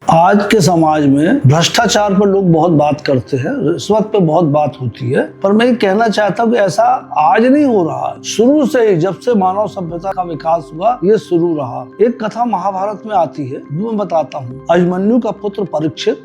आज के समाज में भ्रष्टाचार पर लोग बहुत बात करते हैं, रिश्वत पे बहुत बात होती है, पर मैं ये कहना चाहता हूँ कि ऐसा आज नहीं हो रहा। शुरू से ही जब से मानव सभ्यता का विकास हुआ ये शुरू रहा। एक कथा महाभारत में आती है, वो मैं बताता हूँ। अभिमन्यु का पुत्र परीक्षित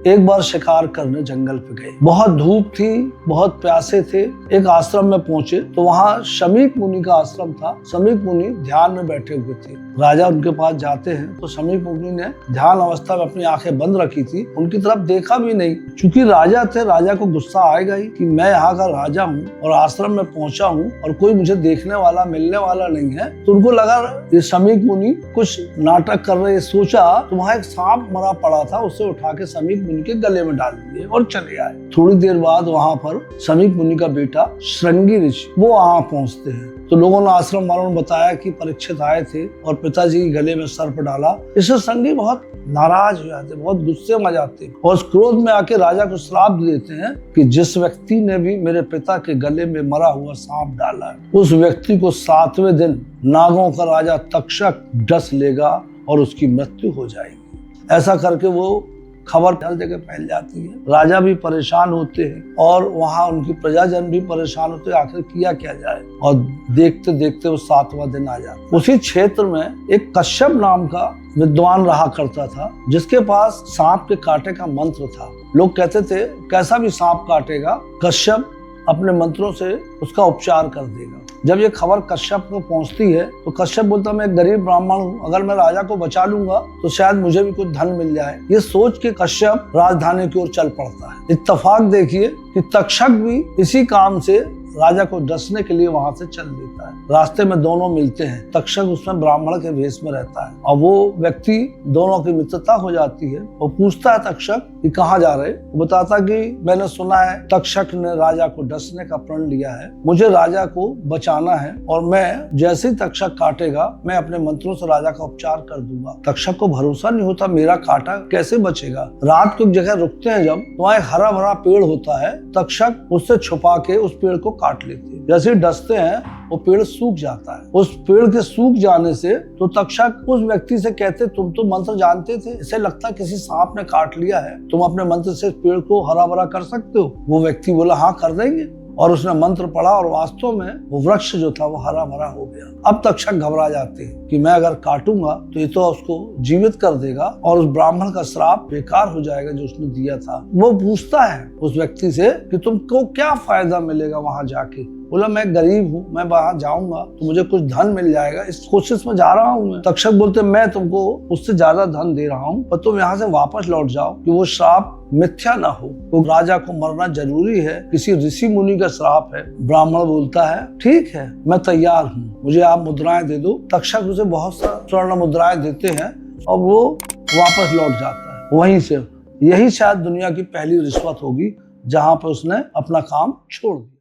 एक बार शिकार करने जंगल पे गए। बहुत धूप थी, बहुत प्यासे थे। एक आश्रम में पहुंचे तो वहाँ शमीक मुनि का आश्रम था। शमीक मुनि ध्यान में बैठे हुए थे। राजा उनके पास जाते हैं तो शमीक मुनि ने ध्यान अवस्था में अपनी आंखें बंद रखी थी, उनकी तरफ देखा भी नहीं। चूंकि राजा थे, राजा को गुस्सा आएगा ही कि मैं यहाँ का राजा हूँ और आश्रम में पहुंचा हूँ और कोई मुझे देखने वाला मिलने वाला नहीं है। तो उनको लगा ये शमीक मुनि कुछ नाटक कर रहे। सोचा तो वहाँ एक सांप मरा पड़ा था, उसे उठा के शमीक मुनि के गले में डाल दिए और चले आए। थोड़ी देर बाद वहां पर शमीक मुनि का बेटा श्रृंगी ऋषि वो वहां पहुंचते हैं। तो लोगों ने, आश्रम वालों ने बताया कि परीक्षित आए थे और पिताजी के गले में सर्प डाला। इससे श्रृंगी बहुत नाराज हो जाते, बहुत गुस्से में आ जाते और उस क्रोध में आके राजा को श्राप देते हैं कि जिस व्यक्ति ने भी मेरे पिता के गले में मरा हुआ सांप डाला है, उस व्यक्ति को 7वें दिन नागों का राजा तक्षक डस लेगा और उसकी मृत्यु हो जाएगी। ऐसा करके वो खबर हर जगह फैल जाती है। राजा भी परेशान होते हैं और वहाँ उनकी प्रजाजन भी परेशान होते हैं, आखिर किया क्या जाए। और देखते देखते वो 7वां दिन आ जाता। उसी क्षेत्र में एक कश्यप नाम का विद्वान रहा करता था, जिसके पास सांप के काटे का मंत्र था। लोग कहते थे कैसा भी सांप काटेगा कश्यप अपने मंत्रों से उसका उपचार कर देगा। जब ये खबर कश्यप को पहुंचती है तो कश्यप बोलता, मैं एक गरीब ब्राह्मण हूँ, अगर मैं राजा को बचा लूंगा तो शायद मुझे भी कुछ धन मिल जाए। ये सोच के कश्यप राजधानी की ओर चल पड़ता है। इत्तेफाक देखिए कि तक्षक भी इसी काम से राजा को डसने के लिए वहां से चल देता है। रास्ते में दोनों मिलते हैं। तक्षक उसमें ब्राह्मण के भेष में रहता है और वो व्यक्ति, दोनों की मित्रता हो जाती है। वो पूछता है तक्षक कि कहाँ जा रहे? वो बताता कि मैंने सुना है तक्षक ने राजा को डसने का प्रण लिया है, मुझे राजा को बचाना है और मैं जैसे ही तक्षक काटेगा मैं अपने मंत्रों से राजा का उपचार कर दूंगा। तक्षक को भरोसा नहीं होता, मेरा काटा कैसे बचेगा। रात को एक जगह रुकते हैं, जब वहाँ एक हरा भरा पेड़ होता है, तक्षक उससे छुपा के उस पेड़ को काट लेते हैं। जैसे डसते हैं वो पेड़ सूख जाता है। उस पेड़ के सूख जाने से तो तक्षक उस व्यक्ति से कहते, तुम तो मंत्र जानते थे, इसे लगता किसी सांप ने काट लिया है, तुम अपने मंत्र से पेड़ को हरा भरा कर सकते हो? वो व्यक्ति बोला हाँ कर देंगे, और उसने मंत्र पढ़ा और वास्तव में वो वृक्ष जो था वो हरा भरा हो गया। अब तक्षक घबरा जाते हैं कि मैं अगर काटूंगा तो ये तो उसको जीवित कर देगा और उस ब्राह्मण का श्राप बेकार हो जाएगा जो उसने दिया था। वो पूछता है उस व्यक्ति से कि तुमको क्या फायदा मिलेगा वहां जाके? बोला मैं गरीब हूँ, मैं वहां जाऊंगा तो मुझे कुछ धन मिल जाएगा, इस कोशिश में जा रहा हूँ मैं। तक्षक बोलते मैं तुमको उससे ज्यादा धन दे रहा हूँ, पर तुम यहाँ से वापस लौट जाओ कि वो श्राप मिथ्या ना हो। तो राजा को मरना जरूरी है, किसी ऋषि मुनि का श्राप है। ब्राह्मण बोलता है ठीक है मैं तैयार हूँ, मुझे आप मुद्राएं दे दो। तक्षक उसे बहुत सा स्वर्ण मुद्राएं देते हैं और वो वापस लौट जाता है। वहीं से यही शायद दुनिया की पहली रिश्वत होगी जहाँ पर उसने अपना काम छोड़ दिया।